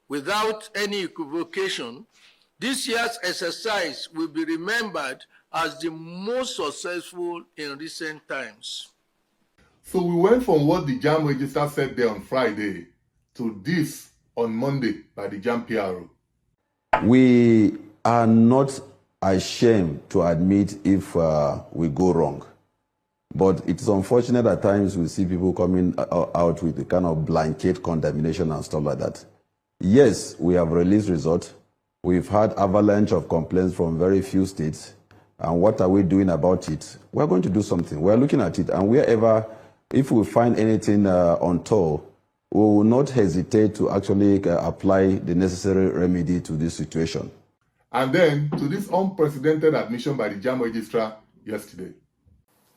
Without any equivocation, this year's exercise will be remembered as the most successful in recent times. So we went from what the JAMB Registrar said there on Friday to this on Monday by the JAMB PRO. We are not ashamed to admit if we go wrong. But it's unfortunate at times we see people coming out with a kind of blanket condemnation and stuff like that. Yes, we have released results. We've had avalanche of complaints from very few states. And what are we doing about it? We're going to do something. We're looking at it. And wherever, if we find anything untoward, we will not hesitate to actually apply the necessary remedy to this situation. And then to this unprecedented admission by the JAMB Registrar yesterday.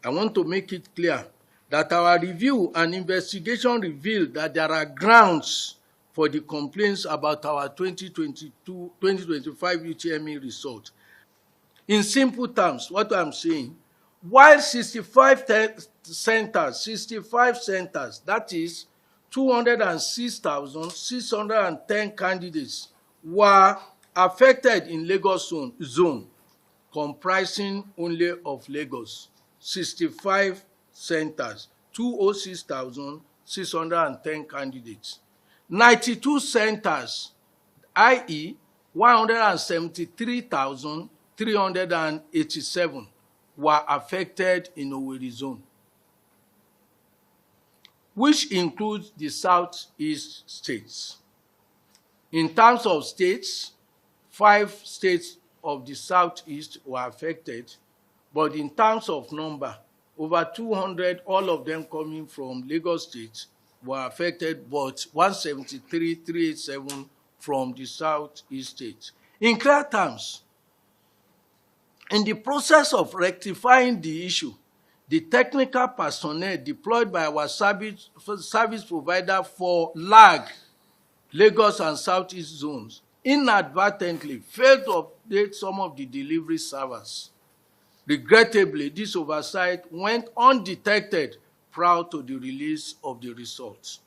I want to make it clear that our review and investigation revealed that there are grounds for the complaints about our 2022-2025 UTME result. In simple terms, what I'm saying, while 65 centers, that is 206,610 candidates were affected in Lagos zone, comprising only of Lagos. 65 centers, 206,610 candidates. 92 centers, i.e., 173,387 were affected in Owerri zone, which includes the southeast states. In terms of states, 5 states of the southeast were affected, but in terms of number, over 200, all of them coming from Lagos State, were affected, but 173,387 from the southeast states. In clear terms, in the process of rectifying the issue, the technical personnel deployed by our service provider for LAG, Lagos and Southeast zones, inadvertently failed to update some of the delivery servers. Regrettably, this oversight went undetected prior to the release of the results.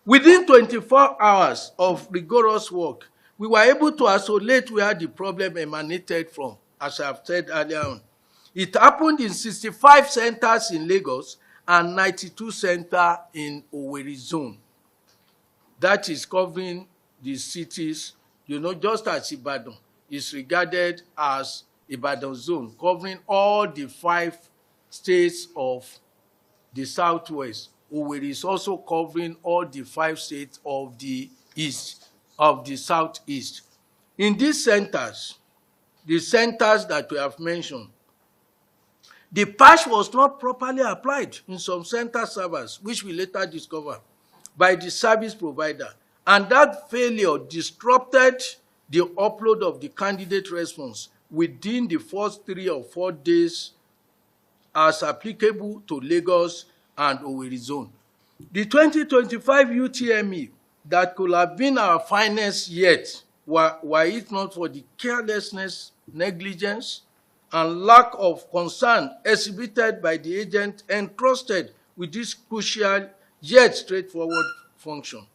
Within 24 hours of rigorous work, we were able to isolate where the problem emanated from, as I have said earlier on. It happened in 65 centers in Lagos and 92 centers in Owerri zone. That is covering the cities, just as Ibadan is regarded as Ibadan zone, covering all the 5 states of the southwest. Owerri is also covering all the 5 states of the east, of the southeast. In these centers, the centers that we have mentioned, the patch was not properly applied in some center servers, which we later discovered, by the service provider. And that failure disrupted the upload of the candidate response within the first 3 or 4 days as applicable to Lagos and Owerri zone. The 2025 UTME that could have been our finest yet, were it not for the carelessness, negligence, and lack of concern exhibited by the agent entrusted with this crucial yet straightforward function.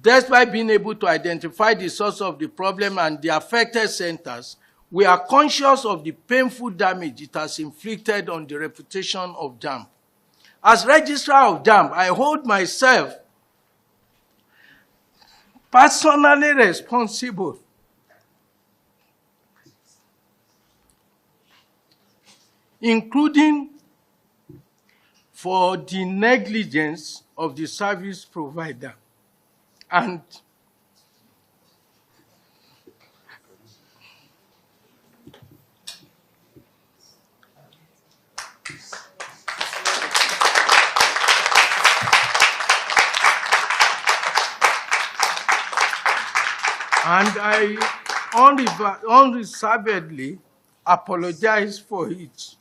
Despite being able to identify the source of the problem and the affected centers, we are conscious of the painful damage it has inflicted on the reputation of JAMB. As Registrar of JAMB, I hold myself personally responsible including for the negligence of the service provider and I unreservedly apologize for it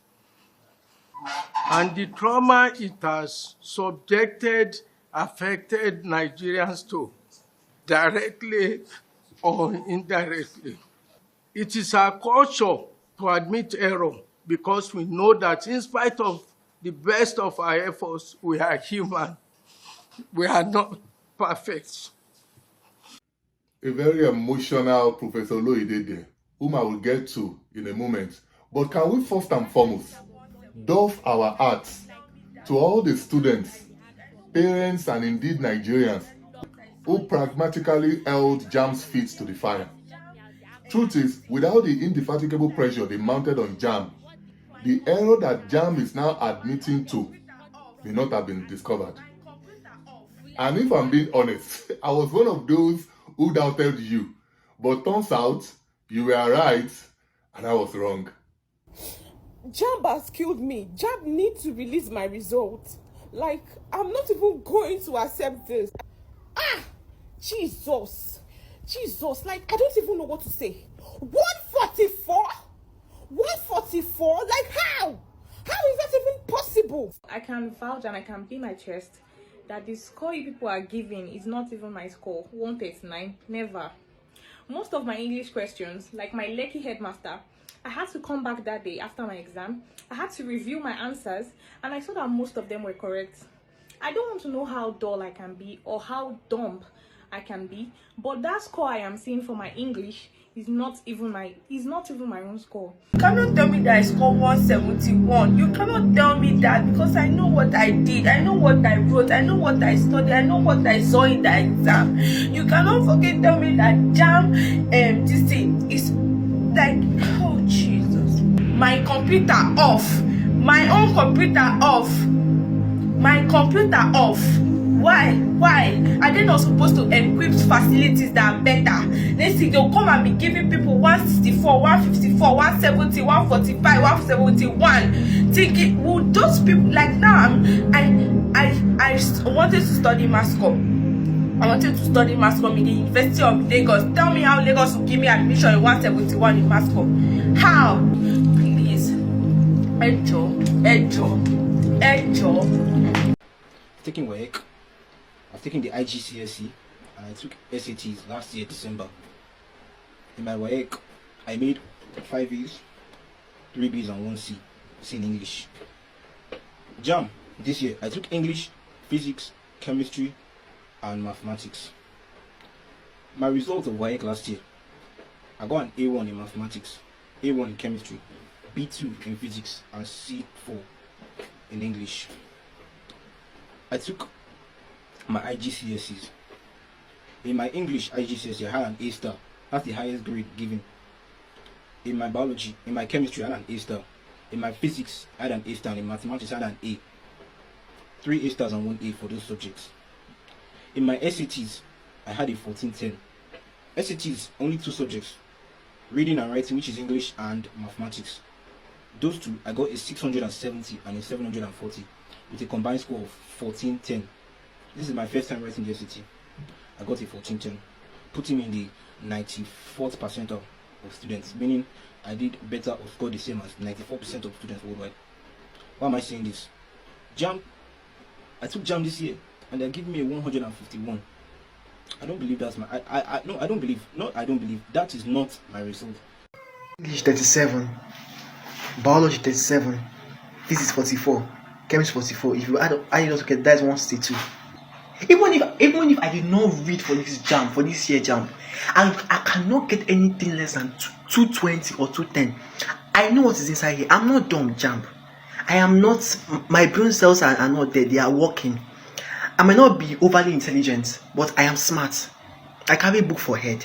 and the trauma it has subjected affected Nigerians to, directly or indirectly. It is our culture to admit error because we know that in spite of the best of our efforts, we are human. We are not perfect. A very emotional Professor Oloyede there, whom I will get to in a moment. But can we first and foremost doff our hearts to all the students, parents, and indeed Nigerians who pragmatically held JAMB's feet to the fire. Truth is, without the indefatigable pressure they mounted on JAMB, the error that JAMB is now admitting to may not have been discovered. And if I'm being honest, I was one of those who doubted you. But turns out, you were right, and I was wrong. JAMB has killed me. JAMB needs to release my results. Like, I'm not even going to accept this. Jesus, like, I don't even know what to say. 144? 144? Like, how is that even possible? I can vouch and I can beat my chest that the score you people are giving is not even my score. 139, never. Most of my English questions, like my Lekki headmaster, I had to come back that day after my exam. I had to review my answers, and I saw that most of them were correct. I don't want to know how dull I can be or how dumb I can be, but that score I am seeing for my English is not even my own score. You cannot tell me that I scored 171. You cannot tell me that, because I know what I did, I know what I wrote, I know what I studied, I know what I saw in the exam. You cannot fucking tell me that JAMB this thing is like, oh Jesus. My computer off. My own computer off. My computer off. Why? Are they not supposed to equip facilities that are better? Next thing they'll come and be giving people 164, 154, 170, 145, 171. Thinking, well, those people, like now, I wanted to study mass comm. I wanted to study mass comm in the University of Lagos. Tell me how Lagos will give me admission in 171 in mass comm. How? Please. Ejo. Taking WAEC, I've taken the IGCSE, and I took SATs last year, December. In my WAEC, I made 5 A's, 3 B's, and 1 C in English. JAMB, this year, I took English, physics, chemistry, and mathematics. My result of WAEC last year, I got an A1 in mathematics, A1 in chemistry, B2 in physics, and C4 in English. I took my IGCSEs. In my English IGCSE, I had an A star. That's the highest grade given. In my biology, in my chemistry, I had an A star. In my physics, I had an A star. In mathematics, I had an A. 3 A stars and 1 A for those subjects. In my SATs, I had a 1410. SATs, only 2 subjects. Reading and writing, which is English and mathematics. Those 2, I got a 670 and a 740 with a combined score of 1410. This is my first time writing the SAT. I got a 1410, putting me in the 94th percentile of students, meaning I did better or scored the same as 94% of students worldwide. Why am I saying this? JAMB, I took JAMB this year and they're giving me a 151. I don't believe that's my, I don't believe, that is not my result. English 37, biology 37, physics 44, chemistry 44. If you add it all together, that's 162. Even if I did not read for this JAMB, for this year JAMB, I cannot get anything less than 220 or 210. I know what is inside here. I'm not dumb, JAMB. I am not, my brain cells are not dead, they are working. I might not be overly intelligent, but I am smart. I carry a book for head.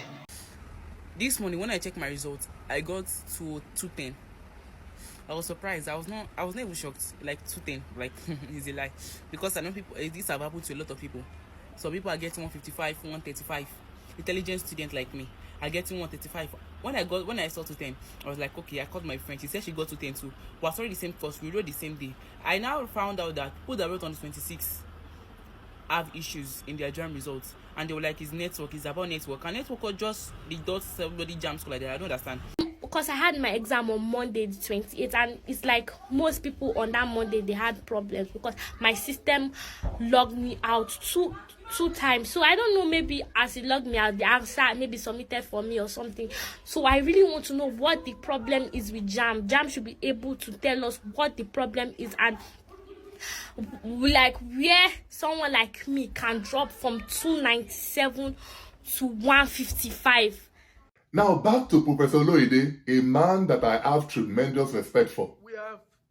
This morning when I checked my results, I got to 210. I was surprised. I was not even shocked. Like 210, like it's a lie, because I know people. This have happened to a lot of people. Some people are getting 155, 135. Intelligent students like me are getting 135. When I saw 210, I was like, okay. I called my friend. She said she got 210 too. We are sorry the same course. We wrote the same day. I now found out that people that wrote on the 26 have issues in their JAMB results, and they were like, "It's network. It's about network." And network or just the dots everybody JAMB school like that. I don't understand. Because I had my exam on Monday the 28th, and it's like most people on that Monday they had problems because my system logged me out two times. So I don't know, maybe as it logged me out, the answer maybe submitted for me or something. So I really want to know what the problem is with JAMB. JAMB should be able to tell us what the problem is, and like where someone like me can drop from 297 to 155. Now back to Professor Oloyede, a man that I have tremendous respect for.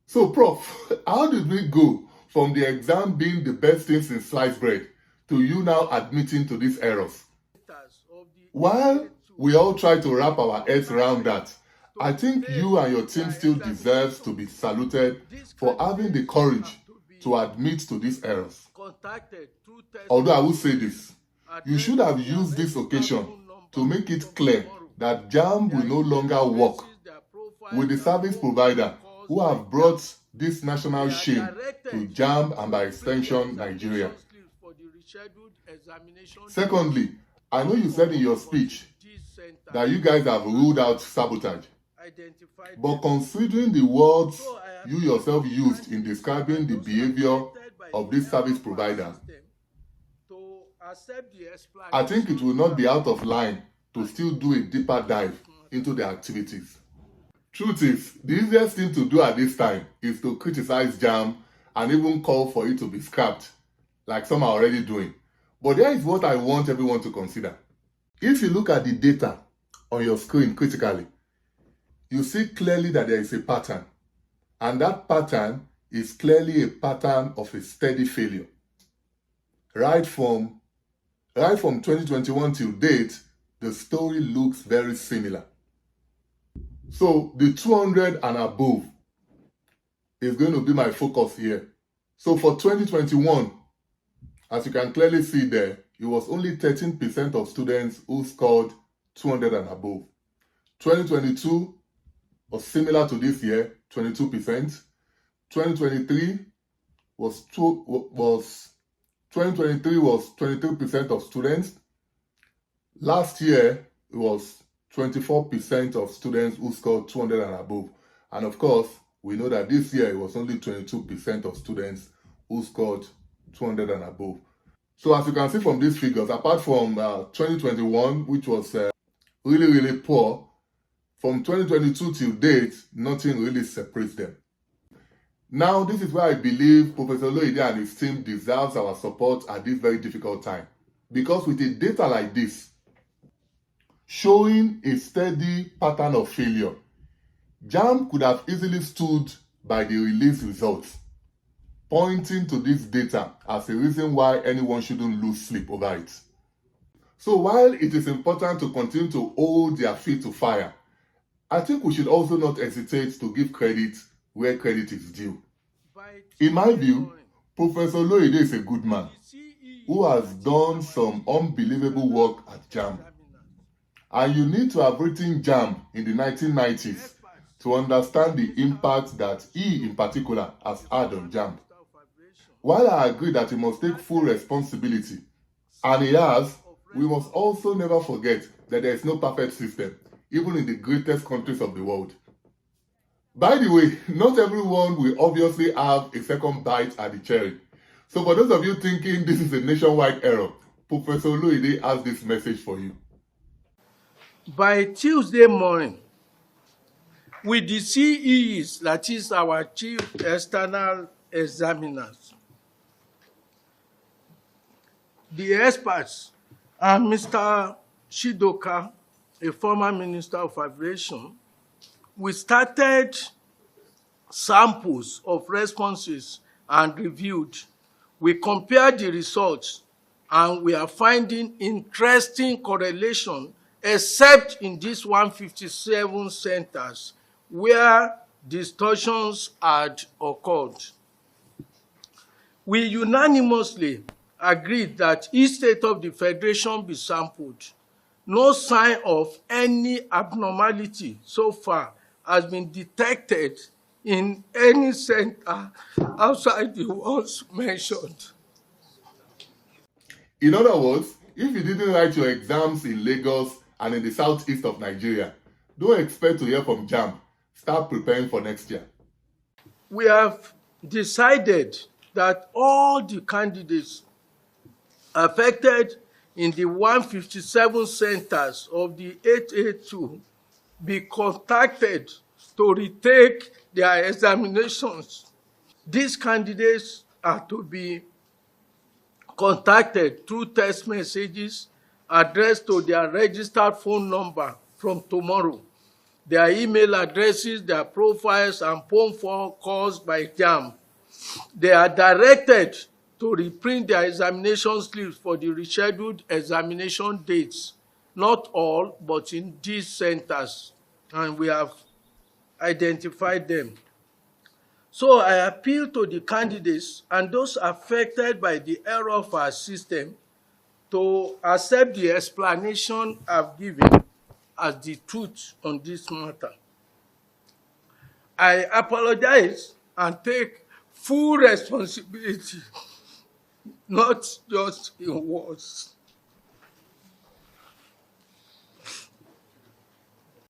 So Prof, how did we go from the exam being the best thing since sliced bread to you now admitting to these errors? While we all try to wrap our heads around that, I think you and your team still deserves to be saluted for having the courage to admit to these errors. Although I will say this, you should have used this occasion to make it clear that JAMB will no longer work with the service provider who have brought this national shame to JAMB and by extension Nigeria. Secondly, I know you said in your speech that you guys have ruled out sabotage. But considering the words you yourself used in describing the behavior of this service provider, I think it will not be out of line to still do a deeper dive into their activities. Truth is, the easiest thing to do at this time is to criticize JAMB and even call for it to be scrapped, like some are already doing. But there is what I want everyone to consider. If you look at the data on your screen critically, you see clearly that there is a pattern. And that pattern is clearly a pattern of a steady failure. Right from 2021 till date, the story looks very similar. So the 200 and above is going to be my focus here. So for 2021, as you can clearly see there, it was only 13% of students who scored 200 and above. 2022 was similar to this year, 22%. 2023 was 23% of students. Last year, it was 24% of students who scored 200 and above. And of course, we know that this year it was only 22% of students who scored 200 and above. So as you can see from these figures, apart from 2021, which was really, really poor, from 2022 till date, nothing really separates them. Now, this is why I believe Professor Oloyede and his team deserves our support at this very difficult time. Because with a data like this, showing a steady pattern of failure, JAMB could have easily stood by the release results, pointing to this data as a reason why anyone shouldn't lose sleep over it. So while it is important to continue to hold their feet to fire, I think we should also not hesitate to give credit where credit is due. In my view, Professor Oloyede is a good man who has done some unbelievable work at JAMB. And you need to have written JAMB in the 1990s to understand the impact that he in particular has had on JAMB. While I agree that he must take full responsibility, and he has, we must also never forget that there is no perfect system, even in the greatest countries of the world. By the way, not everyone will obviously have a second bite at the cherry. So for those of you thinking this is a nationwide error, Professor Oloyede has this message for you. By Tuesday morning, with the CEs, that is our chief external examiners, the experts, and Mr. Shidoka, a former Minister of Aviation, we started samples of responses and reviewed. We compared the results, and we are finding interesting correlation, except in these 157 centers where distortions had occurred. We unanimously agreed that each state of the Federation be sampled. No sign of any abnormality so far has been detected in any center outside the ones mentioned. In other words, if you didn't write your exams in Lagos and in the southeast of Nigeria, don't expect to hear from JAMB. Start preparing for next year. We have decided that all the candidates affected in the 157 centers of the 882 be contacted to retake their examinations. These candidates are to be contacted through text messages addressed to their registered phone number from tomorrow. Their email addresses, their profiles, and phone calls by JAMB. They are directed to reprint their examination slips for the rescheduled examination dates. Not all, but in these centers, and we have identified them. So I appeal to the candidates and those affected by the error of our system to accept the explanation I've given as the truth on this matter. I apologize and take full responsibility, not just in words.